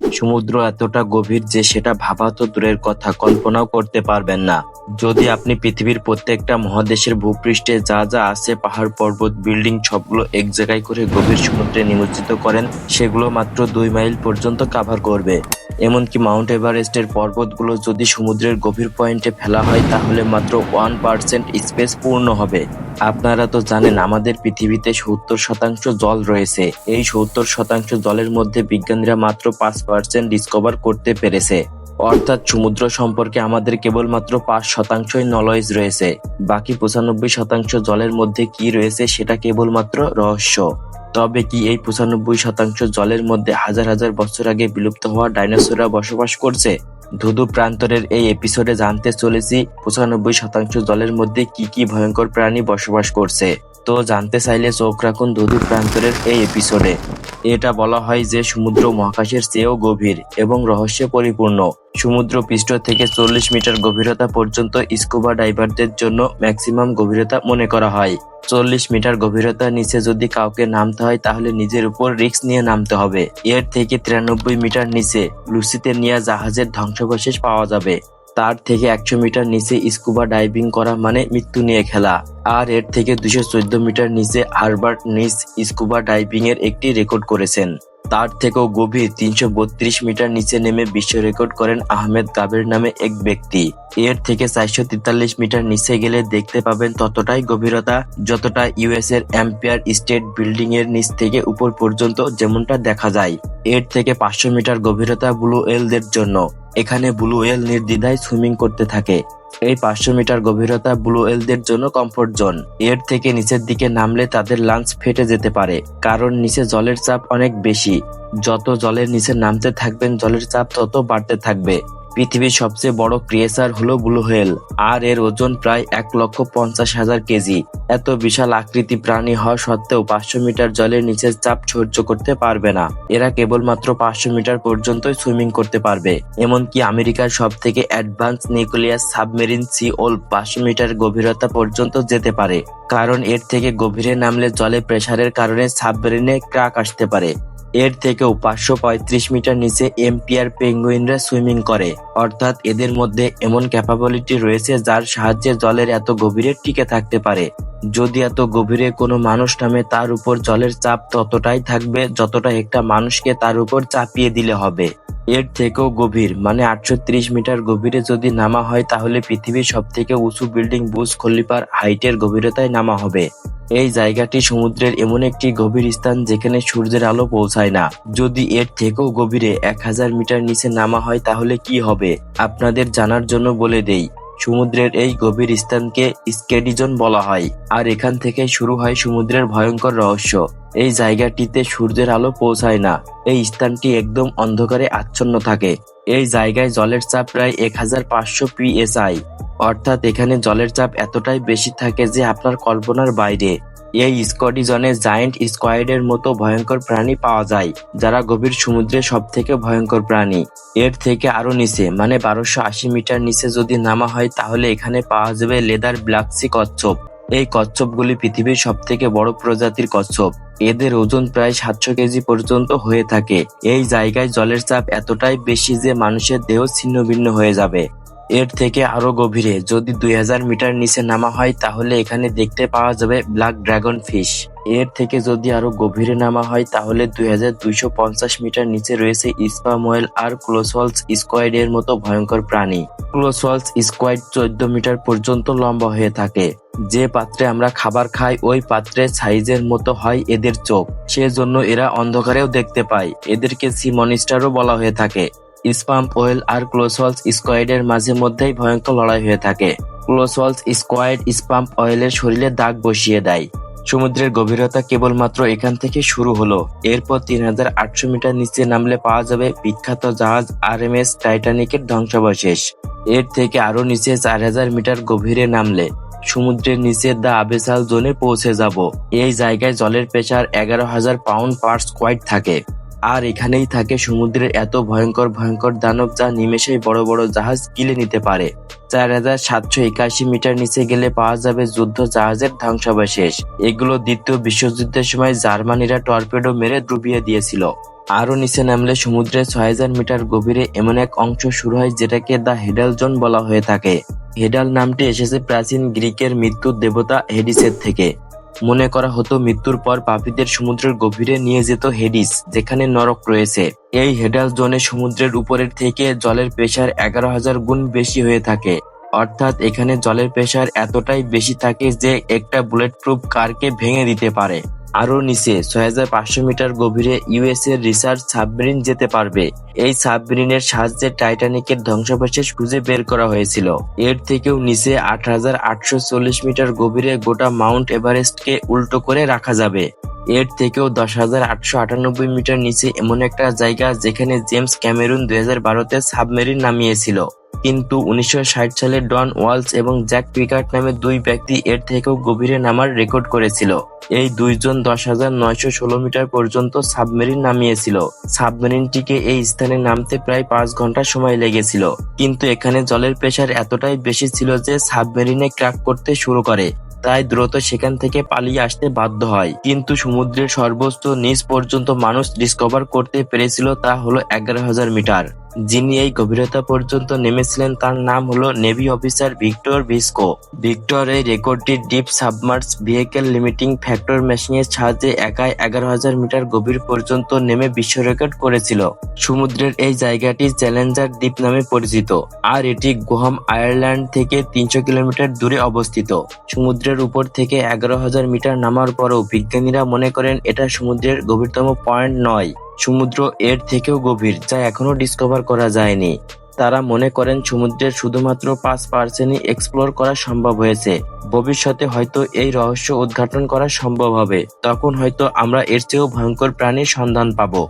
সমুদ্র এতটা গভীর যে সেটা ভাবা তো দূরের কথা, কল্পনাও করতে পারবেন না। যদি আপনি পৃথিবীর প্রত্যেকটা মহাদেশের ভূপৃষ্ঠে যা যা আছে, পাহাড় পর্বত বিল্ডিং সবগুলো এক জায়গায় করে গভীর সমুদ্রে নিমজ্জিত করেন, সেগুলো মাত্র 2 মাইল পর্যন্ত কাভার করবে। এমনকি মাউন্ট এভারেস্টের পর্বতগুলো যদি সমুদ্রের গভীর পয়েন্টে ফেলা হয় তাহলে মাত্র 1% স্পেস পূর্ণ হবে। আপনারা তো জানেন আমাদের পৃথিবীতে 70% জল রয়েছে। এই 70% জলের মধ্যে বিজ্ঞানীরা মাত্র 5% ডিসকভার করতে পেরেছে। অর্থাৎ সমুদ্র সম্পর্কে আমাদের কেবলমাত্র 5%ই নলেজ রয়েছে। বাকি 95% জলের মধ্যে কি রয়েছে সেটা কেবলমাত্র রহস্য। তবে কি এই 95% জলের মধ্যে হাজার হাজার বছর আগে বিলুপ্ত হওয়া ডাইনোসররা বসবাস করছে? ধুধু প্রান্তরের এই এপিসোডে জানতে চলেছি 95% জলের মধ্যে কি কি ভয়ঙ্কর প্রাণী বসবাস করছে। তো জানতে চাইলে চোখ রাখুন ধুধু প্রান্তরের এই এপিসোডে। এটা বলা হয় যে সমুদ্র মহাকাশের চেয়েও গভীর এবং রহস্যে পরিপূর্ণ। সমুদ্র পৃষ্ঠ থেকে 40 মিটার গভীরতা পর্যন্ত স্কুবা ডাইভারদের জন্য ম্যাক্সিমাম গভীরতা মনে করা হয়। 40 মিটার গভীরতার নিচে যদি কাউকে নামতে হয় তাহলে নিজের উপর রিস্ক নিয়ে নামতে হবে। এর থেকে 93 মিটার নিচে লুসিতে নিয়ে জাহাজের ধ্বংসাবশেষ পাওয়া যাবে। তার থেকে 100 মিটার নিচে স্কুবা ডাইভিং করা মানে মৃত্যু নিয়ে খেলা। আর এর থেকে 214 মিটার নিচে হারবার্ট নিস স্কুবা ডাইভিং এর একটি রেকর্ড করেছেন। তার থেকেও গভীর 332 মিটার নিচে নেমে বিশ্ব রেকর্ড করেন আহমেদ গাবের নামে এক ব্যক্তি। এর থেকে 443 মিটার নিচে গেলে দেখতে পাবেন ততটাই গভীরতা যতটা ইউএস এর এম্পায়ার স্টেট বিল্ডিং এর নিচ থেকে উপর পর্যন্ত যেমনটা দেখা যায়। এর থেকে 500 মিটার গভীরতা ব্লু ওয়েলদের জন্য। এখানে ব্লু ওয়েল নির্দ্বিধায় সুইমিং করতে থাকে। এই 500 মিটার গভীরতা ব্লু ওয়েলদের জন্য কমফোর্ট জোন। এর থেকে নিচের দিকে নামলে তাদের লাঞ্চ ফেটে যেতে পারে, কারণ নিচে জলের চাপ অনেক বেশি। যত জলের নিচে নামতে থাকবেন জলের চাপ তত বাড়তে থাকবে। পৃথিবীর সবচেয়ে বড় ক্রিয়েচার হলো ব্লু হোয়েল, আর এর ওজন প্রায় 1,50,000 কেজি। এত বিশাল আকৃতি প্রাণী হওয়া সত্ত্বেও 500 মিটার জলের নিচের চাপ সহ্য করতে পারবে না। এরা কেবলমাত্র 500 মিটার পর্যন্তই সুইমিং করতে পারবে। এমনকি আমেরিকার সব থেকে advance nuclear submarine sea wolf 500 metre গভীরতা পর্যন্ত যেতে পারে, কারণ এর থেকে গভীরে নামলে জলে প্রেসারের কারণে সাবমেরিনে ক্র্যাক আসতে পারে। এর থেকেও 535 মিটার নিচে এম্পিয়ার পেঙ্গুইনরা সুইমিং করে, অর্থাৎ এদের মধ্যে এমন ক্যাপাবিলিটি রয়েছে যার সাহায্যে জলের এত গভীরে টিকে থাকতে পারে। যদি এত গভীরে কোনো মানুষ নামে তার উপর জলের চাপ ততটাই থাকবে যতটা একটা মানুষকে তার উপর চাপিয়ে দিলে হবে। এর থেকেও গভীর মানে 830 মিটার গভীরে যদি নামা হয় তাহলে পৃথিবীর সব থেকে উঁচু বিল্ডিং বুর্জ খলিফার হাইটের গভীরতায় নামা হবে। এই জায়গাটি সমুদ্রের এমন একটি গভীর স্থান যেখানে সূর্যের আলো পৌঁছায় না। যদি এর থেকেও গভীরে 1000 মিটার নিচে নামা হয় তাহলে কি হবে আপনাদের জানার জন্য বলে দেই। সমুদ্রের এই গভীর স্থানকে স্কেডি জোন বলা হয়, আর এখান থেকে শুরু হয় সমুদ্রের ভয়ঙ্কর রহস্য। এই জায়গাটিতে সূর্যের আলো পৌঁছায় না। এই স্থানটি একদম অন্ধকারে আচ্ছন্ন থাকে। এই জায়গায় জলের চাপ প্রায় 1500 psi, অর্থাৎ এখানে জলের চাপ এতটাই বেশি থাকে যে আপনার কল্পনার বাইরে। এই স্কটি জোনে জায়ান্ট স্কোয়াডের মতো ভয়ঙ্কর প্রাণী পাওয়া যায়, যারা গভীর সমুদ্রের সব থেকে ভয়ঙ্কর প্রাণী। এর থেকে আরো নিচে মানে 1280 মিটার নিচে যদি নামা হয় তাহলে এখানে পাওয়া যাবে লেদার ব্ল্যাক সি কচ্ছপ। এই কচ্ছপগুলি পৃথিবীর সব থেকে বড় প্রজাতির কচ্ছপ। এদের ওজন প্রায় 700 কেজি পর্যন্ত হয়ে থাকে। এই জায়গায় জলের চাপ এতটাই বেশি যে মানুষের দেহ ছিন্ন ভিন্ন হয়ে যাবে। এর থেকে আরো গভীরে যদি 2000 মিটার নিচে নামা হয় তাহলে এখানে দেখতে পাওয়া যাবে ব্ল্যাক ড্রাগন ফিশ। এর থেকে যদি আরো গভীরে নামা হয় তাহলে 2250 মিটার নিচে রয়েছে স্পাম ওয়েল আর ক্লোসওয়ালস স্কোয়াড এর মতো ভয়ঙ্কর প্রাণী। ক্লোসওয়ালস স্কোয়াড 14 মিটার পর্যন্ত লম্বা হয়ে থাকে। যে পাত্রে আমরা খাবার খাই ওই পাত্রের সাইজের মতো হয় এদের চোখ, সেজন্য এরা অন্ধকারেও দেখতে পায়। এদেরকে সি মনিস্টারও বলা হয়ে থাকে। স্পাম ওয়েল আর ক্লোসওয়ালস স্কোয়াডের মাঝে মধ্যেই ভয়ঙ্কর লড়াই হয়ে থাকে। ক্লোসওয়ালস স্কোয়াড স্পাম ওয়েলের শরীরে দাগ বসিয়ে দেয়। সমুদ্রের গভীরতা কেবলমাত্র এখান থেকে শুরু হলো। এরপর 3800 মিটার নিচে নামলে পাওয়া যাবে বিখ্যাত জাহাজ আরএমএস টাইটানিকের ধ্বংসাবশেষ। এর থেকে আরো নিচে 4000 মিটার গভীরে নামলে সমুদ্রের নিচে দ্য আবেসাল জোনে পৌঁছে যাব। এই জায়গায় জলের প্রেসার 11,000 পাউন্ড পার স্কোয়াড থাকে। আর এখানেই থাকে সমুদ্রের এত ভয়ঙ্কর ভয়ঙ্কর দানব যা নিমেষেই বড় বড় জাহাজ গিলে নিতে পারে। 4781 মিটার নিচে গেলে পাওয়া যাবে যুদ্ধ জাহাজের ধ্বংসাবশেষ। এগুলো দ্বিতীয় বিশ্বযুদ্ধের সময় জার্মানিরা টর্পেডো মেরে ডুবিয়ে দিয়েছিল। আরো নিচে নামলে সমুদ্রের 6000 মিটার গভীরে এমন এক অংশ শুরু হয় যেটাকে দ্য হেডাল জোন বলা হয়ে থাকে। হেডাল নামটি এসেছে প্রাচীন গ্রিকের মৃত্যুর দেবতা হেডিসের থেকে। মনে করা হতো মৃত্যুর পর পাপীদের সমুদ্রের গভীরে নিয়ে যেত হেডিস, যেখানে নরক রয়েছে। এই হেডাল জোনে সমুদ্রের উপরের থেকে জলের প্রেসার 11,000 গুণ বেশি হয়ে থাকে। অর্থাৎ এখানে জলের প্রেসার এতটাই বেশি থাকে যে একটা বুলেট প্রুফ কারকে ভেঙে দিতে পারে। আরো নিচে 6500 মিটার গভীরে ইউএস এর রিসার্চ সাবমেরিন যেতে পারবে। এই সাবমেরিনের সাহায্যে টাইটানিকের ধ্বংসাবশেষ খুঁজে বের করা হয়েছিল। এর থেকেও নিচে 8840 মিটার গভীরে গোটা মাউন্ট এভারেস্টকে উল্টো করে রাখা যাবে। এর থেকেও 10,898 মিটার নিচে এমন একটা জায়গা যেখানে জেমস ক্যামেরুন 2012-তে সাবমেরিন নামিয়েছিল। কিন্তু 1960 সালে ডন ওয়ালস এবং জ্যাক পিকার্ট নামে দুই ব্যক্তি এর থেকেও গভীরে নামার রেকর্ড করেছিল। এই দুইজন 10,916 মিটার পর্যন্ত সাবমেরিন নামিয়েছিল। সাবমেরিনটিকে এই স্থানে নামতে প্রায় 5 ঘন্টা সময় লেগেছিল। কিন্তু এখানে জলের প্রেসার এতটাই বেশি ছিল যে সাবমেরিনে ক্র্যাক করতে শুরু করে, তাই দ্রুত সেখান থেকে পালিয়ে আসতে বাধ্য হয়। কিন্তু সমুদ্রের সর্বোচ্চ নিচ পর্যন্ত মানুষ ডিসকভার করতে পেরেছিল তা হলো 11,000 মিটার। যিনি এই গভীরতা পর্যন্ত নেমেছিলেন তার নাম হলো নেভি অফিসার ভিক্টর ভিস্কো। ভিক্টর এই রেকর্ডটি ডিপ সাবমার্স ভেহিকেল লিমিটিং ফ্যাক্টর মেশিনের সাহায্যে একাই 11,000 মিটার গভীর পর্যন্ত নেমে বিশ্ব রেকর্ড করেছিল। সমুদ্রের এই জায়গাটি চ্যালেঞ্জার দ্বীপ নামে পরিচিত, আর এটি গোহাম আয়ারল্যান্ড থেকে 300 কিলোমিটার দূরে অবস্থিত। সমুদ্রের উপর থেকে 11,000 মিটার নামার পরও বিজ্ঞানীরা মনে করেন এটা সমুদ্রের গভীরতম পয়েন্ট নয়। সমুদ্র এর থেকেও গভীর, যা এখনো ডিসকভার করা যায়নি। তারা মনে করেন সমুদ্রের শুধুমাত্র 5%ই এক্সপ্লোর করা সম্ভব হয়েছে। ভবিষ্যতে হয়তো এই রহস্য উদ্ঘাটন করা সম্ভব হবে, তখন হয়তো আমরা এর চেয়েও ভয়ঙ্কর প্রাণীর সন্ধান পাবো।